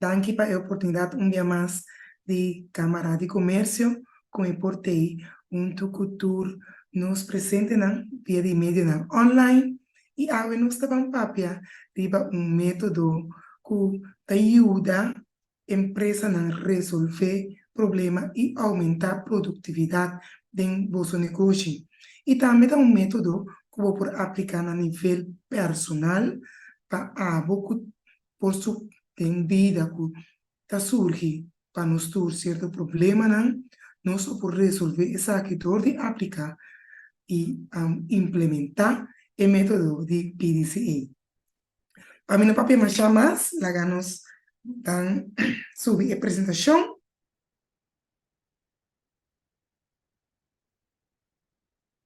Danke para a oportunidade um dia mais de Câmara de Comércio, como eu portei cultura nos presente via de mídia online e agora nós estamos papia riba método que ajuda a empresa a resolver problema e aumentar a produtividade do vosso negócio. E também é método que vou por aplicar a nível personal para a posso ter vida que surge para nós ter certo problema, nós por resolver essa dor de aplicar e implementar o método de PDCA. Para mim, no papel mais chamas, lá nos dan subir a apresentação.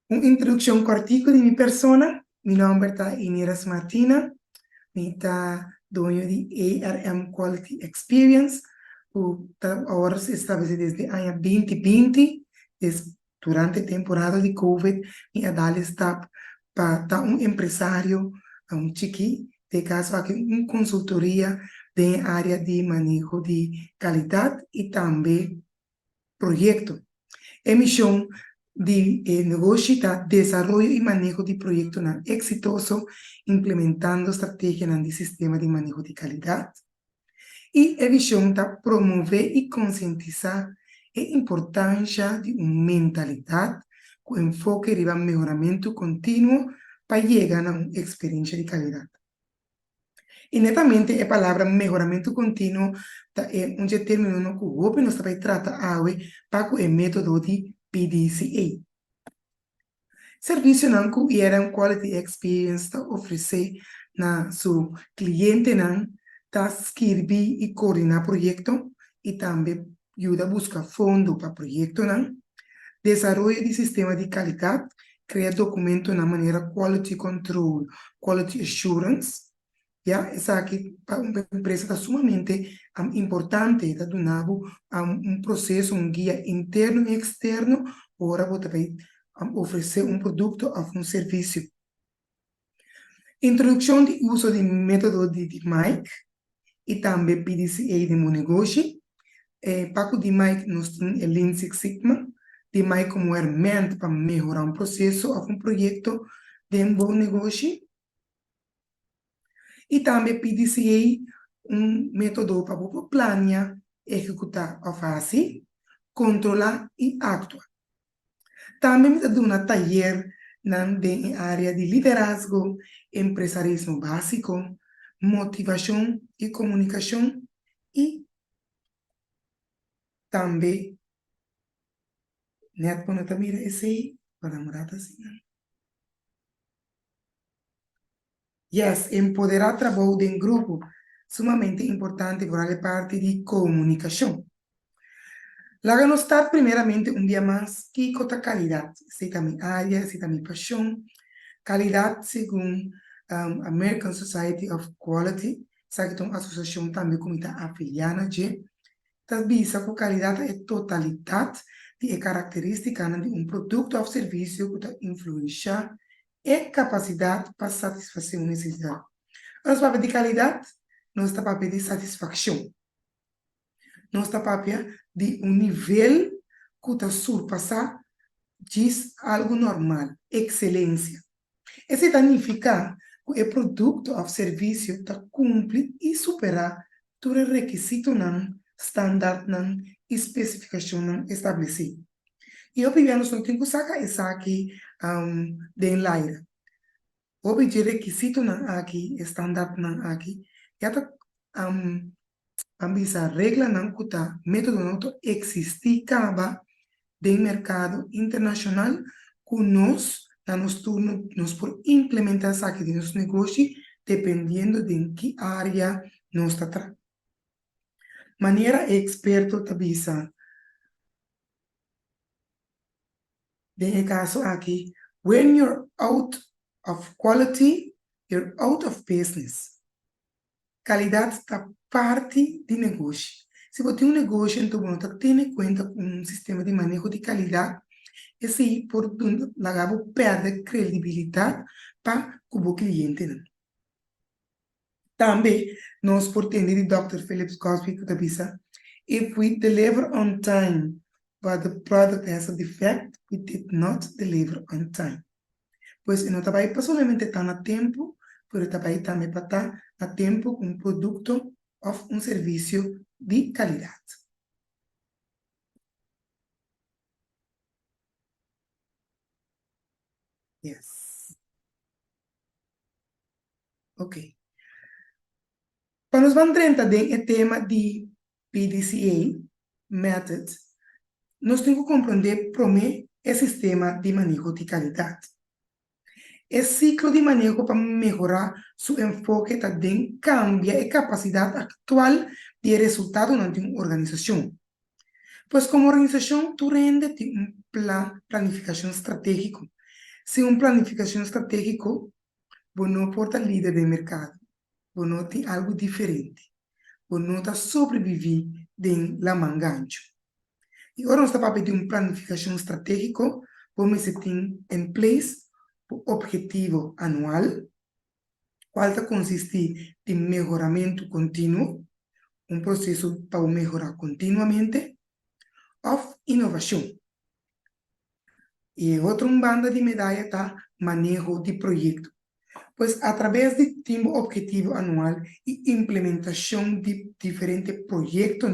Uma introdução cortica de minha persona. Meu nome é Ineras Martina. Eu dono de ARM Quality Experience. Agora estabelecido desde o ano 2020, durante a temporada de Covid, e a dar está para um empresário, um chiqui, de caso aqui, uma consultoria de área de manejo de qualidade e também projeto. A missão de negócio está desenvolvimento e manejo de projeto exitoso, implementando estratégias de sistema de manejo de qualidade. E a visão está promover e conscientizar a importância de uma mentalidade com enfoque em melhoramento contínuo para chegar a uma experiência de qualidade. E netamente a palavra melhoramento contínuo é um termo que o Open nos trata para o método de PDCA. Serviço que era um quality experience para oferecer na seu cliente para escrever e coordenar projeto e também ajuda a buscar fundo para projeto desenvolvimento de sistema de qualidade, criar documento na maneira quality control, quality assurance. Essa aqui para uma empresa está sumamente importante, está donando um processo, um guia interno e externo, para você oferecer um produto ou um serviço. Introdução de uso de método de Mike e também PDCA de meu negócio. Para o de Mike, nós temos o Lean Six Sigma, de Mike como ferramenta para melhorar um processo ou um projeto de um bom negócio. E também PDCA, um método para planear, executar a fase, controlar e actuar. Também me dá um taller na área de liderazgo, empresarismo básico, motivação e comunicação e também quando eu miro esse para morar assim. Empoderar trabalho em grupo, sumamente importante para a parte de comunicação. Lá nós está primeiramente um dia mais que a qualidade, se a minha área, se a minha paixão, qualidade segundo American Society of Quality, sabe que é uma associação também como está afiliada, também sabe que qualidade é totalidade de característica de um produto ou serviço que influencia e capacidade para satisfazer uma necessidade. Nós papel de qualidade, nós está papel de satisfação. Nós está papel de um nível que está surpassar diz algo normal, excelência. Isso significa que o produto ou serviço está cumpre e superar todo o requisito standard especificação estabelecida. E eu primeiro só tenho que sacar essa aqui de enlaira. O requisito aqui, standard aqui, já está essa regra que está método não existe acaba do mercado internacional que nós por implementar isso aqui no nosso negócio, dependendo de em que área nós está trabalhando. Maneira experto tabisa. De caso aqui, when you're out of quality, you're out of business. Qualidade está parte de negócio. Se você tem um negócio, então você tem em conta um sistema de manejo de qualidade. Esse por lagabo perde credibilidade para o cliente. Também, nós pretendemos de Dr. Phillips Cosby que bisa, if we deliver on time, but the product has a defect, we did not deliver on time. Pois não trabalha para somente estar a tempo, mas trabalha também para estar a tempo com um produto ou um serviço de qualidade. Yes. Ok. Quando vamos entrar em tema de PDCA, method, nós temos que compreender como é o sistema de manejo de qualidade. O ciclo de manejo para melhorar seu enfoque também cambia a capacidade atual de resultado de uma organização. Pois como organização, tu rende um planificação estratégico. Se uma planificação estratégica, você não porta líder de mercado, você não tem algo diferente, você não está sobreviver de la mangancho. E agora nós estamos de uma planificação estratégica, vamos ter em place o objetivo anual, qual está consiste em melhoramento contínuo, um processo para melhorar continuamente, of inovação. E outra banda de medalha está manejo de projeto. Pois, através de um objetivo anual e implementação de diferentes projetos,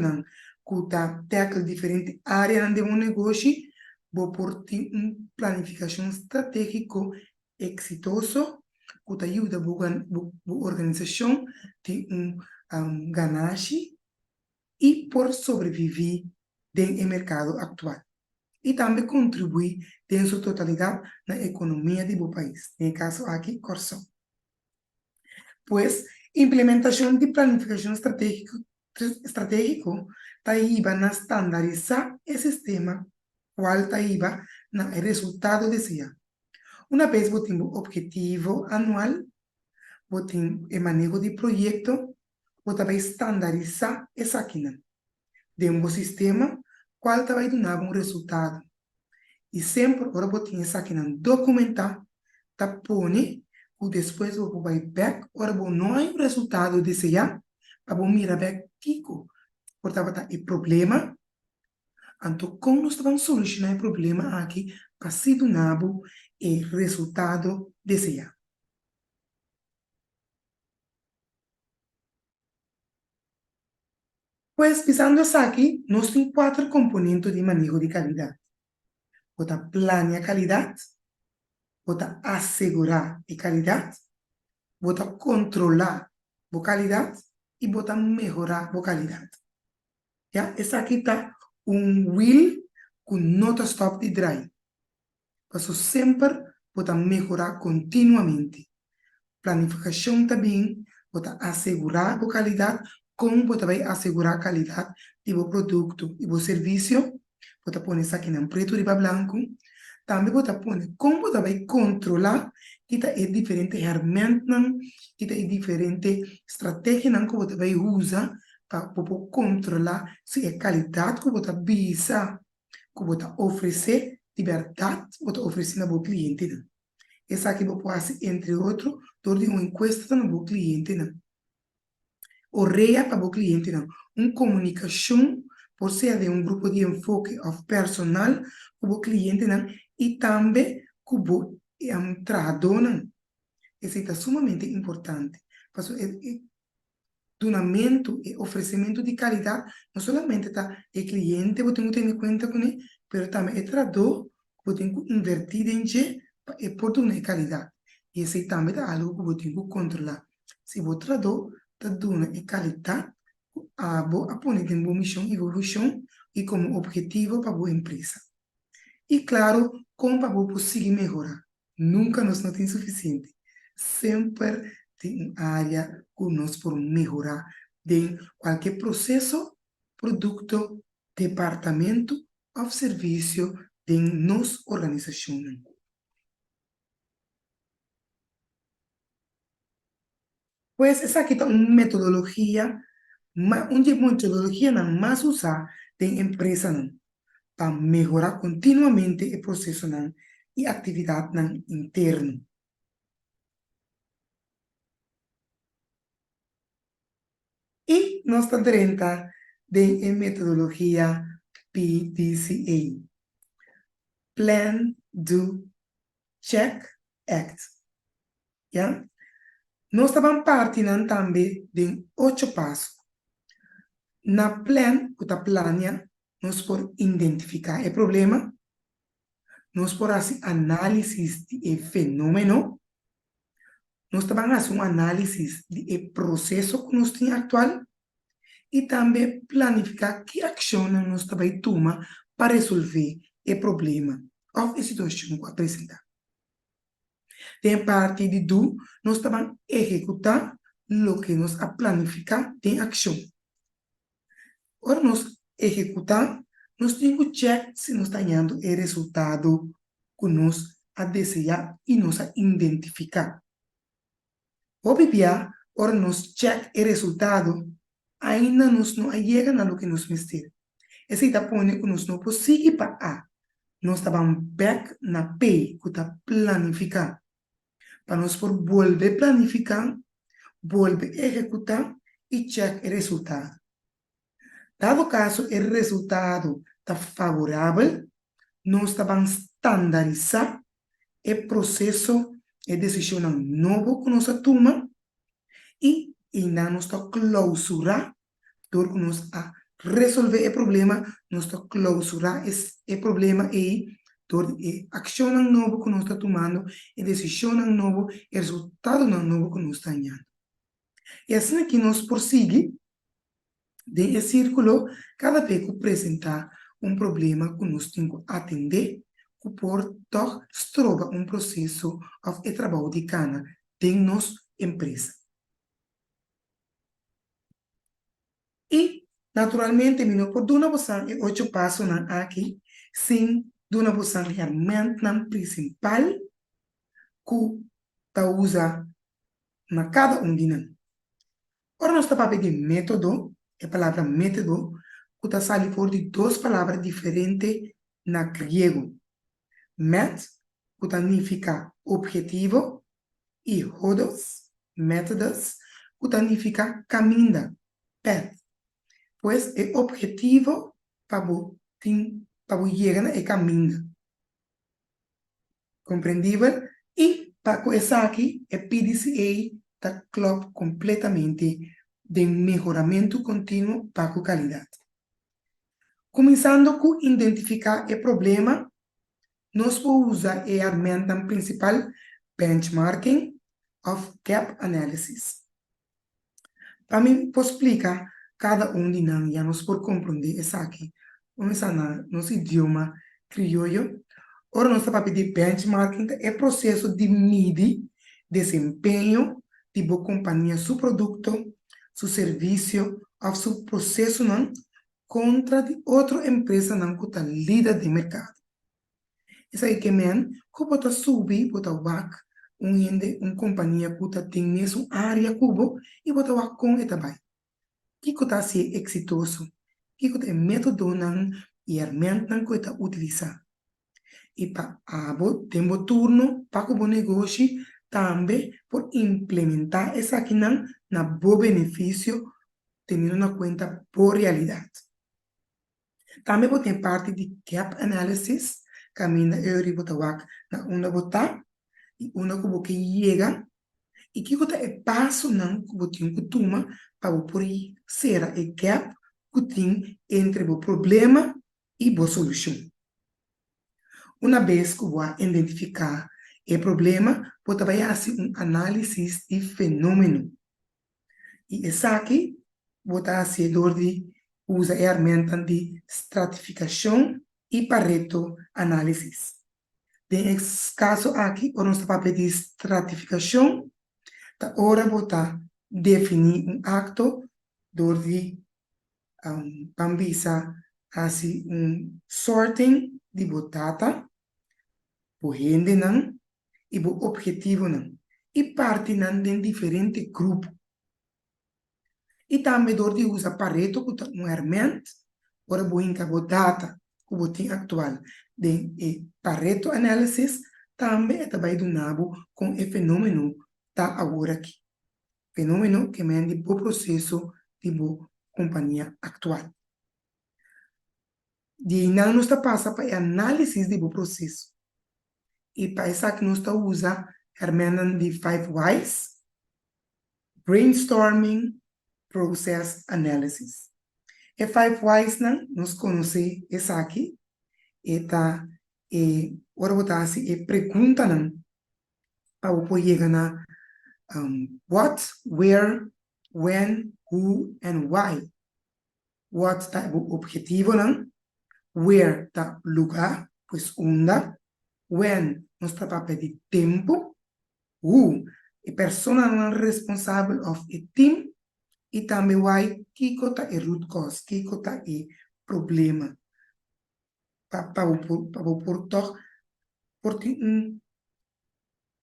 que tackle diferentes áreas de um negócio, vou por uma planificação estratégica exitoso, que ajuda a organização a ganagem e por sobreviver no mercado atual. E também contribuir em sua totalidade na economia do país. No caso aqui, Corsão. Pois, implementação de planificação estratégico iba na estandarizar o sistema, qual iba na resultado desejado. Uma vez você tem o objetivo anual, você tem o manejo de projeto, você vai estandarizar essa aqui, de um sistema, qual vai dar um resultado. E sempre, agora você tem essa aqui, documentar, põe, e depois você vai back, agora você não é o resultado desejado, para você mirar back, Kiko, portanto, o problema, então, como nós vamos solucionar o problema aqui, para se dar o resultado desejado. Pois, pensando aqui, nós temos 4 componentes de manejo de qualidade. Você planeia a qualidade, você assegurar a qualidade, você controlar a qualidade e você melhorar a qualidade. Já? Essa aqui está wheel com nota stop de drive. Você sempre você melhorar continuamente. Planificação também, você assegurar a qualidade, como você vai assegurar a qualidade do produto e do serviço. Você põe isso aqui em preto e branco. Também você põe como você vai controlar que é diferente ferramentas, que é diferente estratégia que você vai usar para controlar se é qualidade que você visa, que você oferece, de verdade, você oferece ao cliente. Essa aqui você pode, entre outros, tornar uma encuesta no cliente. O REA para o cliente. Uma comunicação por ser de um grupo de enfoque of personal com o cliente e também com o trador. Isso é sumamente importante. Porque donamento e oferecimento de qualidade não somente está o cliente, você tem que ter em conta com ele, mas também o trador, você tem que invertir em ele e por dar qualidade. E isso também é algo que você tem que controlar. Se o trador está dando qualidade, a pôr em uma missão e evolução e como objetivo para a empresa. E claro, como para você conseguir melhorar. Nunca nós não tem suficiente. Sempre tem uma área que nós podemos melhorar em qualquer processo, produto, departamento ou serviço de nossa organização. Pois essa aqui é uma metodologia mais usada em empresa para melhorar continuamente o processo e atividade interna. nós estamos dentro de metodologia PDCA. Plan, Do, Check, Act. Yeah? Nós estamos partindo também de 8 passos. Na plan, que plania, nós podemos identificar o problema, nós podemos fazer análise do fenômeno, nós também fazemos análise do processo que nós temos atual e também planificar que ação nós também tomar para resolver o problema ou a situação que apresenta. Tem parte de do, nós também executar o que nós planificar em ação. Ora, nós executar, nós temos que check se nós estamos tendo o resultado que nós desejar e nós identificar. Obviamente, ora nós check o resultado, ainda nós não chegamos a lo que nós queremos. Esse está pondo que nós não conseguimos para A. Nós estamos back na P, que está planificar. Para nós por volver planificar, volver executar e check o resultado. Dado caso o resultado está favorável, nós vamos estandarizar o processo de decisão novo que nós tomamos e ainda nós clausurar, por que nós resolver o problema, nós clausurar esse problema e por ação novo que nós estamos tomando, e decisão novo, e resultado novo que nós estamos tendo. E assim que nós prosseguimos, dentro do círculo, cada vez que apresentar problema que nós temos que atender, que por se trova processo de trabalho de cana dentro da nossa empresa. E, naturalmente, não por uma posição e 8 passos aqui, sim, de uma posição realmente principal que usa na cada de nós. Ora, nós estamos a pedir método, a palavra método, que está saindo por de 2 palavras diferentes na grego. Met, que significa objetivo, e hodos, métodos, que significa caminho, path. Pois o objetivo para chegar ao caminho. Compreendível? E para começar aqui, o PDCA está claro completamente de melhoramento contínuo para a qualidade. Começando com identificar o problema, nós podemos usar a ferramenta principal, benchmarking of gap analysis. Para mim, posso explicar cada de nós, já nós por compreender isso aqui. Vamos usar nosso idioma crioulo. Ora, nós estamos a pedir benchmarking, é o processo de medir desempenho de uma companhia, seu produto, seu serviço, ou seu processo não, contra de outra empresa não que está líder de mercado. Isso aí que men, que pode subir, pode baixar, companhia que tem mesmo área cubo e pode baixar com e também. Que está ser exitoso, que é método não e ferramenta que está utilizar. E para tempo turno para o negócio também por implementar essa aqui na bom benefício, tendo em conta por realidade. Também pode ter parte de gap analysis, caminha eu botar na uma botar e uma que chega e que é passo não que você tem que tomar para por ser o gap que tem entre o problema e a solução. Uma vez que você identificar o problema, você vai fazer análise de fenômeno. E essa aqui, você usa a ferramenta de estratificação e Pareto análise. Nesse caso aqui, nós estamos pedir estratificação, agora você definir acto, onde Pambisa fazer sorting de batata, por rende não, e por objetivo não. E parte não de diferentes grupos. E também de usa Pareto, que é ferramenta, para boinca data, que você atual. De Pareto Analysis, também é trabalho do nabo com o fenômeno tá agora aqui. Fenômeno que mende o processo de companhia atual. De não nos passa para análise do processo. E para isso que nós usa hermenan de 5 whys, brainstorming, process analysis. E 5 whys nós conhecemos essa aqui, ora botar e pergunta para poder chegar what, where, when, who, and why. What está o objetivo, where está lugar, pues onda, when nós está para de tempo, who é persona responsável of a team, e também why, que está é root cause, que está é problema. Para por ter uma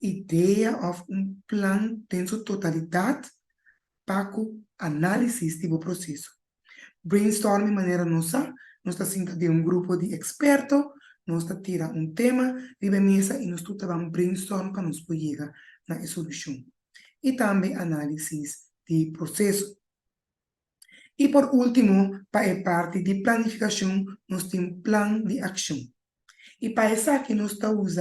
ideia of plan em sua totalidade para análise do processo. Brainstorming maneira nossa, nós está de um grupo de expertos, nós tira um tema, de mesa e nós vamos brainstorm para nos poder chegar na solução. E também análise de processo. E por último, para a parte de planificação, nós temos plano de ação. E para isso aqui nós usamos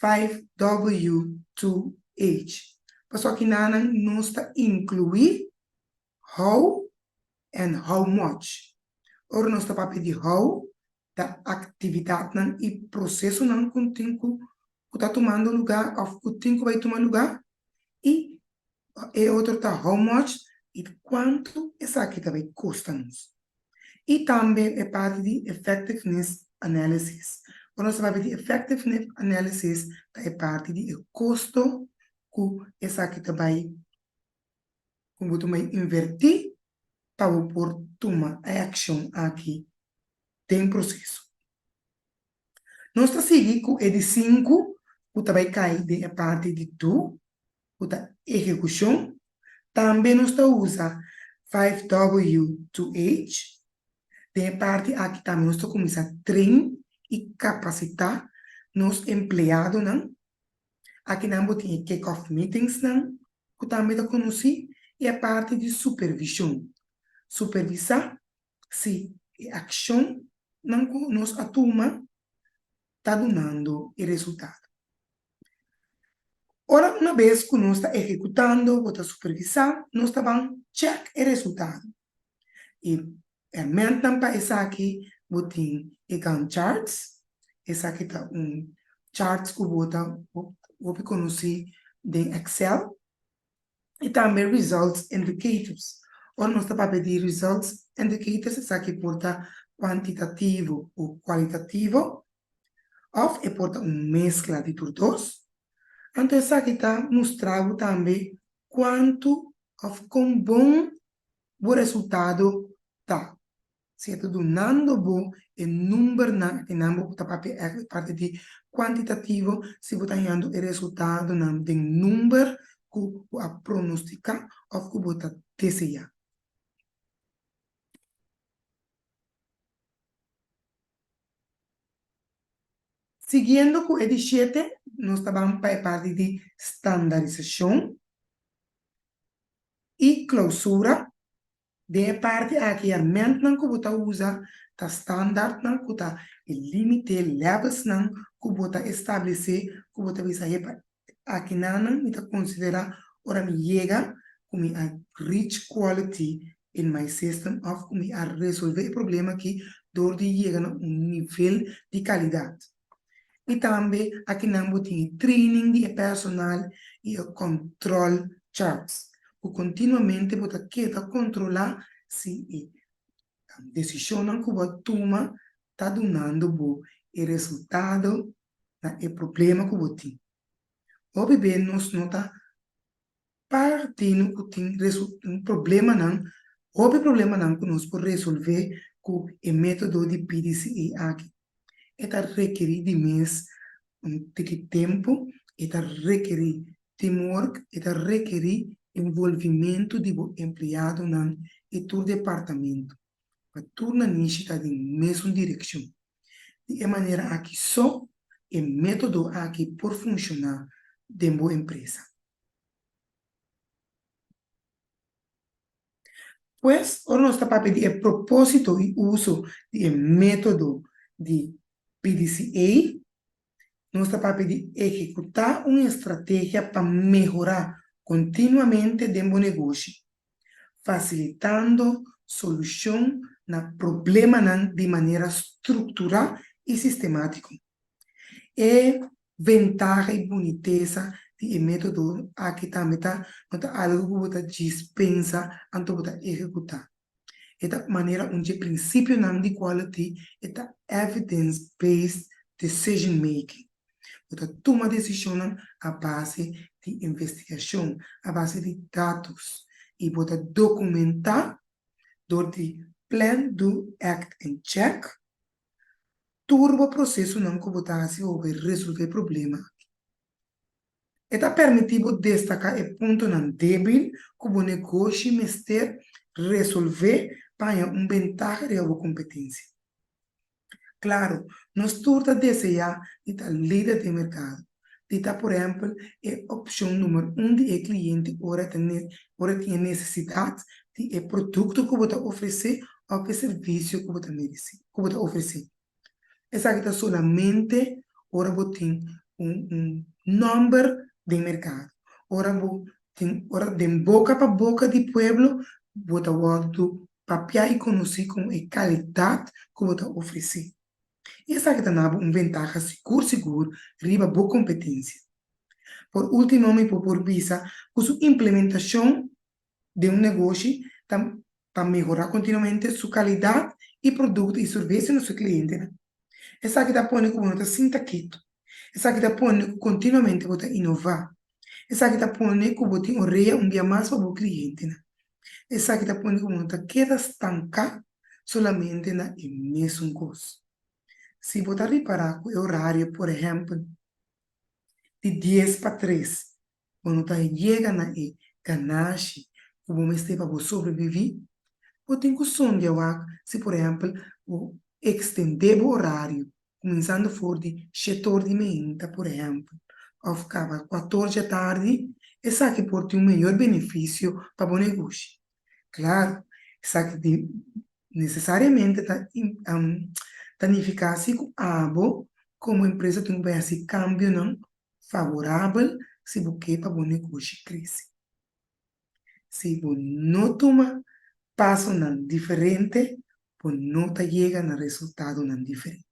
5W2H. Só que nós incluir how and how much. Ora nós para pedir how da atividade e processo que o tempo está tomando lugar, o tempo vai tomar lugar, e outro está how much e quanto essa aqui vai custar-nos. E também é parte de effectiveness analysis. Quando você vai ver de effectiveness analysis, é parte de custo que essa aqui vai, como tu vai invertir para por tomar a ação aqui tem processo. Nós está seguindo com o de 5, que também cai de parte de tu, da execução. Também nós está usa 5W2H. Tem parte aqui também nós está começar a treinar e capacitar nos empregados, não? Aqui não tem kick-off meetings, não? Que também está conhecido. E a parte de supervisão. Supervisar se a ação não nos atuma está dando o resultado. Ora, uma vez que nós está executando, ou está supervisando, nós está vamos check o resultado. E realmente para essa aqui, eu tenho Gantt charts. Essa aqui está charts que eu conheci de Excel. E também results indicators. Ora, nós está para pedir results indicators, essa aqui porta quantitativo ou qualitativo. Of e porta uma mescla de tudo dois. Então, essa aqui está mostrando também quanto of quão bom o resultado está. Se está dando bom o número que não está parte de quantitativo, se você está dando o resultado de número que a pronosticar ou que você deseja. Seguindo com o ED7, nós vamos para a parte de estandarização e clausura. De parte aqui, a mente que você usa, tá standard, que tá limite, levels, que você estabelecer, que você vai sair aqui, me tá considera, ora me chega, como a rich quality in my system, of como a resolver o problema que, door de chegar a nível de qualidade. E também aqui não tem training de personal e o control charts. O continuamente você quer controlar se a decisão que você toma está dando bom o resultado e problema que você tem. Obviamente, nós não está partindo que tem um problema não. O problema não que nós podemos resolver com o método de PDCA aqui. Está requerir de mais tempo, está requerir teamwork, está requerir envolvimento do empregado e todo departamento. Para tornar nisso está de mesma direção. De maneira aqui só o método aqui por funcionar dentro da empresa. Pues, ora nós estamos a pedir o propósito e uso do método de PDCA. Nós estamos a pedir executar uma estratégia para melhorar continuamente o negócio, facilitando solução na problema de maneira estrutural e sistemática. E ventaja e boniteza do método aqui também está algo que você dispensa antes de você executar. Esta maneira onde o princípio de quality é evidence-based decision making. Você toma decisão à base de investigação, à base de dados, e você documentar durante plan, do, act and check, todo o processo não que você vai resolver o problema. Está permitido destacar o ponto não débil que o negócio mestre resolver para uma vantagem de sua competência. Claro, nós todos desejamos estar líder de mercado. Dita, por exemplo, é a opção número 1 de cliente, ora tem necessidade de produto que você oferece ou que serviço que você oferece. Essa aqui está solamente, ora você tem um número de mercado. Ora de boca para boca de pueblo, você vai papiar e conhecer com a qualidade que você oferece. Essa aqui está uma vantagem seguro, riba boa competência. Por último, me por visa, que sua implementação de negócio para melhorar continuamente sua qualidade e produto e serviço no seu cliente. Essa aqui está pondo como você sinta quieto. Essa aqui está pondo continuamente você inovar. Essa aqui está pondo que você orreia dia mais para o cliente. Essa aqui está pondo como você queda estanca solamente na mesma coisa. Se você reparar o horário, por exemplo, de 10 para 3, quando você chega na ganache, como você para sobreviver, você tem que sonhar, se por exemplo, estender o horário, começando for de 7h30, por exemplo, ou ficava 14 da tarde, essa que pode ter um melhor benefício para o negócio. Claro, essa que necessariamente está eficácia com abo, como empresa tem que esse câmbio não favorável se você para o negócio crescer. Se você não toma passo não diferente, pues não chega no resultado não diferente.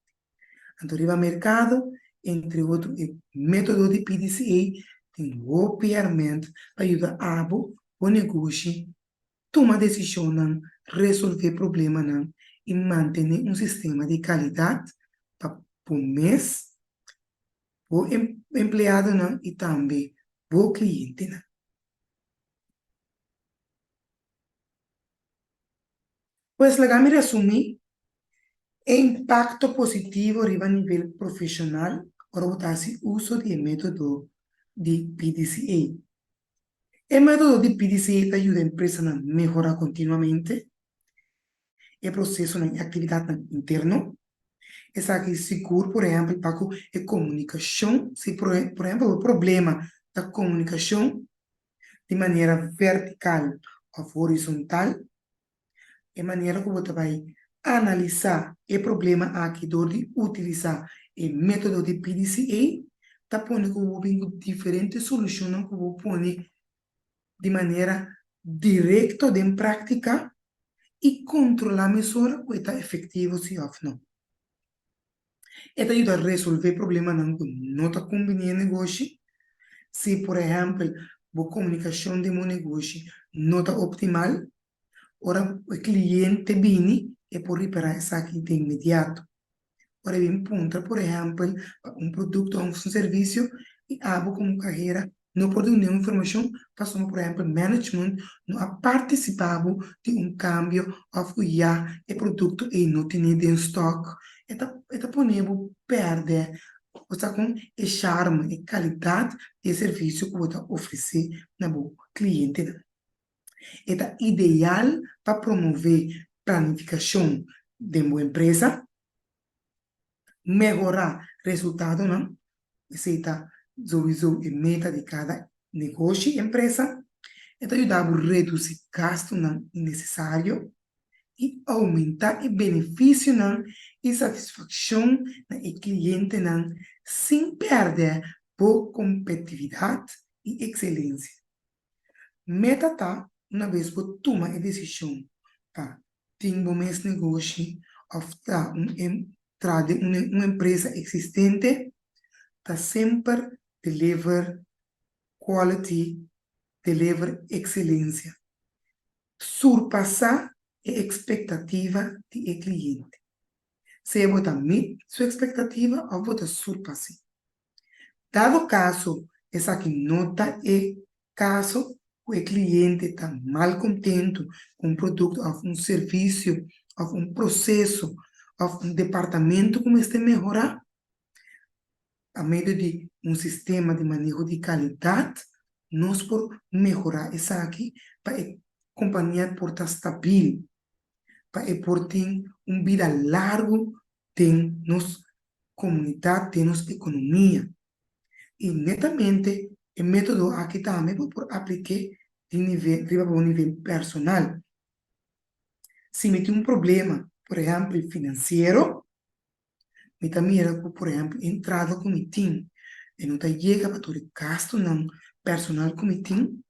Então, arriba mercado, entre outros, o método de PDCA tem obviamente para ajudar a o negócio tomar decisão, não, resolver problema não, e manter um sistema de qualidade para o mês, o empregado não, e também o cliente não. Pues, legal me resumir. Impacto positivo a nível profissional, ora botar-se uso do método de PDCA. O método de PDCA ajuda a empresa a melhorar continuamente o processo de atividade interna. Essa aqui seguro, por exemplo, para a comunicação. Se, por exemplo, o problema da comunicação de maneira vertical ou horizontal, é maneira que você vai analisar o problema aqui, de utilizar o método de PDCA, está pondo que diferentes soluções que você põe de maneira direta em prática e controlar a mesura que está efetivo se ou não. Esta ajuda a resolver problemas que não está conveniente negócio. Se, por exemplo, a comunicação de um negócio não está optimal, ora o cliente vem e pode reparar isso aqui de imediato. Ora bem, ponta, por exemplo, um produto ou um serviço e abo como carreira não pode ter nenhuma informação, passamos, por exemplo, management, não ha participado de um câmbio ou já o produto e não tem em estoque. Eta ponemos perder você com o charme e qualidade de serviço que você oferece na boa cliente. É ideal para promover planificação de uma empresa, melhorar resultado, não? Seja a meta de cada negócio e empresa, e ajudar a reduzir gasto não necessário e aumentar o benefício não e satisfação do cliente não sem perder por competitividade e excelência. Meta tá, uma vez por tomar a decisão, tá? Tem bom negócio, ou tá, uma empresa existente, tá sempre deliver quality, deliver excelência. Surpassar a expectativa do cliente. Se você meet sua expectativa, ou você surpassa. Dado caso, essa que nota é caso o cliente está mal contente com um produto ou um serviço, ou um processo, ou um departamento como este melhorar, a meio de um sistema de manejo de qualidade, nós por melhorar isso aqui para a companhia por estar estável, para por ter uma vida larga, tem nos comunidade, tem nos economia. E netamente, o método aqui também por aplicar de nível personal. Se me tem um problema, por exemplo, financeiro, me também era, por exemplo, entrada com me tem, e não chega para todo gasto não personal com me tem,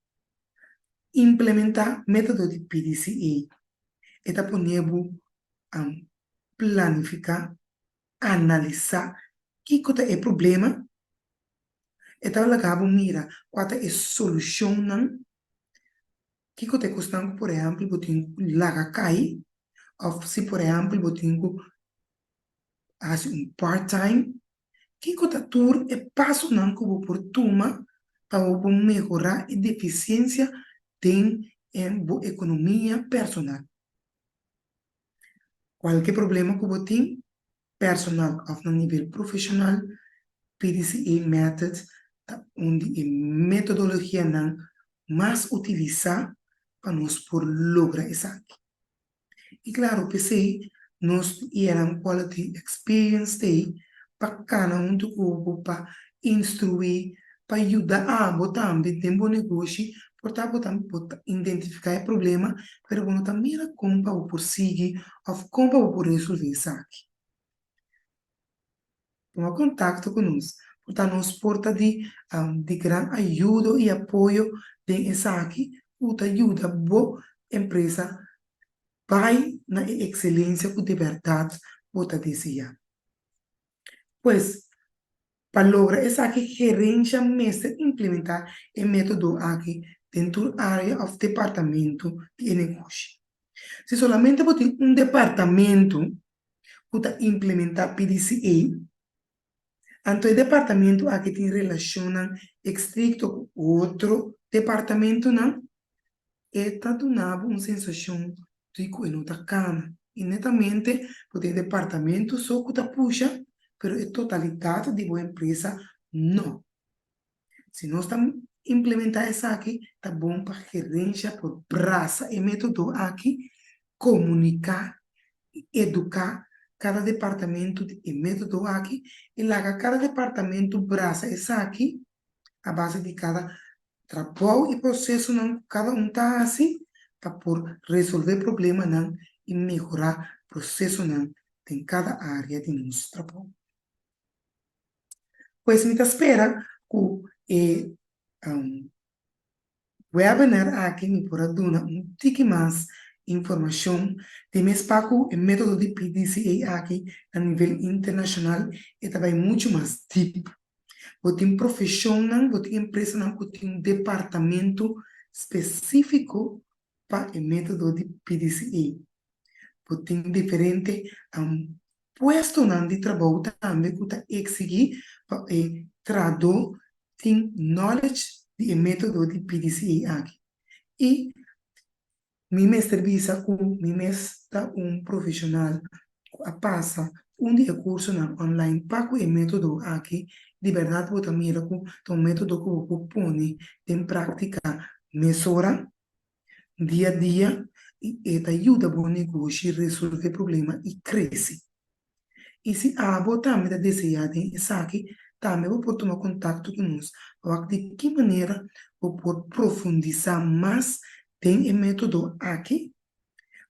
implementar método de PDCA. Eta ponemos planificar, analisar que é o problema. Eta lagabo mira qual é a solução não. Que te costando, por exemplo, botinho laga cai, ou se, por exemplo, botinho faz um part-time, que tá tur é passo não que vou por tuma para melhorar a deficiência tem em boa economia personal. Qualquer problema que você tem, personal ou no nível profissional, PDCA method, onde a metodologia não mais utilizar para nós por lograr isso aqui. E claro, pensei, nós íamos quality experience day para cada um do grupo, para instruir, para ajudar a botar também tem bom negócio, portanto, botar identificar o problema, mas quando também como para o seguir, ou como para resolver isso aqui. Toma contato conosco. Portanto, nos porta de grande ajuda e apoio de isso aqui, que ajuda a boa empresa vai na excelência que de verdade você deseja. Pois, para lograr essa aqui, gerência mestre implementar o método aqui dentro da área do departamento de negócio. Se solamente você tem um departamento que implementar PDCA, então o departamento aqui tem relação estricto com outro departamento, não? E tanto dando uma sensação de que não está cana. E netamente, porque o departamento só que puxa, mas a totalidade de boa empresa, não. Se nós estamos implementar isso aqui, tá bom para gerência por braça e método aqui, comunicar, educar cada departamento e método aqui, e lá cada departamento braça isso aqui, a base de cada trabalho e processo, não, cada um está assim, para por resolver problema não, e melhorar processo não, em cada área de nosso trabalho. Pois me espera que webinar aqui me por dar um tique mais informação de meu espaço e método de PDCA aqui a nível internacional e também muito mais deep. Você tem profissional, você tem empresa, você tem um departamento específico para o método de PDCA. Você tem diferente puesto de trabalho também que está exigir para traduzir tem knowledge de método de PDCA aqui. E me serviço com me mestre um profissional a passa dia curso na online para o método aqui de verdade você mira com o método que você põe em prática mesura dia a dia e te ajuda a negócio resolver problema e cresce. E se você também deseja isso aqui, também você pode tomar contato conosco. De que maneira por profundizar mais tem o método aqui,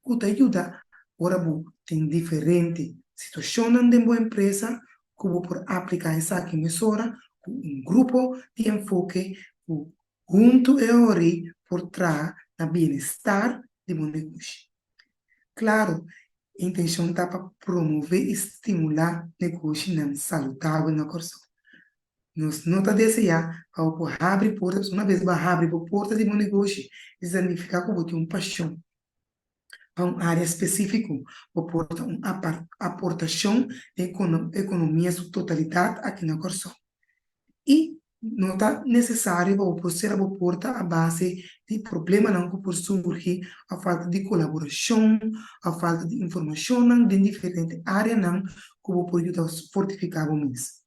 que te ajuda ora tem diferente situação de uma empresa que por aplicar essa aqui mesura com um grupo de enfoque que junto e ori por trás do bem-estar de um negócio. Claro, a intenção está para promover e estimular negócio saudável na corção. Nos nota desejar ao abrir portas, uma vez vai abrir portas de um negócio, significa que você tem paixão para uma área específica, ou porta uma aportação de economia sua totalidade aqui na corção. E não está necessário para você abrir porta a base de problema não que por surgir a falta de colaboração, a falta de informação não de diferentes áreas não que por ajudar a fortificar o mês.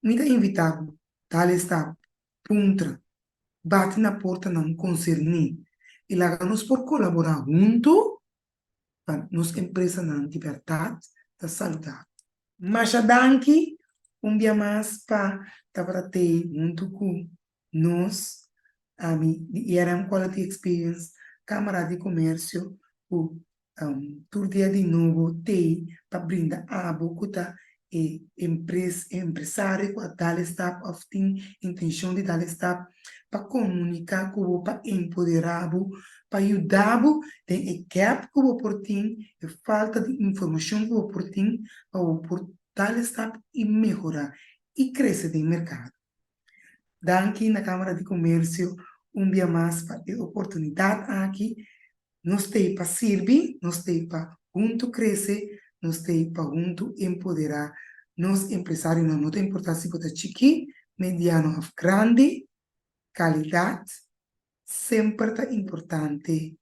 Mita invitado, tal está, puntra, bate na porta não concernir. E lá nós por colaborar junto, para nos empresa não liberdade da saúde. Mas a danke, dia mais para ter junto com nós, a mim, era quality experience, Câmara de Comércio, o tur dia de novo, tem para brindar a boca e empresário com a tal staff of team, intenção de tal staff para comunicar com o para empoderar para ajudar tem gap que o por tem falta de informação que o por tem para o por tal staff e melhorar e crescer no mercado. Daqui na Câmara de Comércio dia mais para ter oportunidade aqui nós temos para servir, nós temos para junto crescer, nós temos para junto empoderar nós empresários não tem importância para chiqui, mediano, grande, qualidade, sempre é importante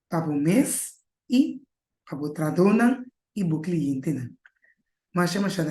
para o mês e para o tradona e para o cliente. Mas chama-se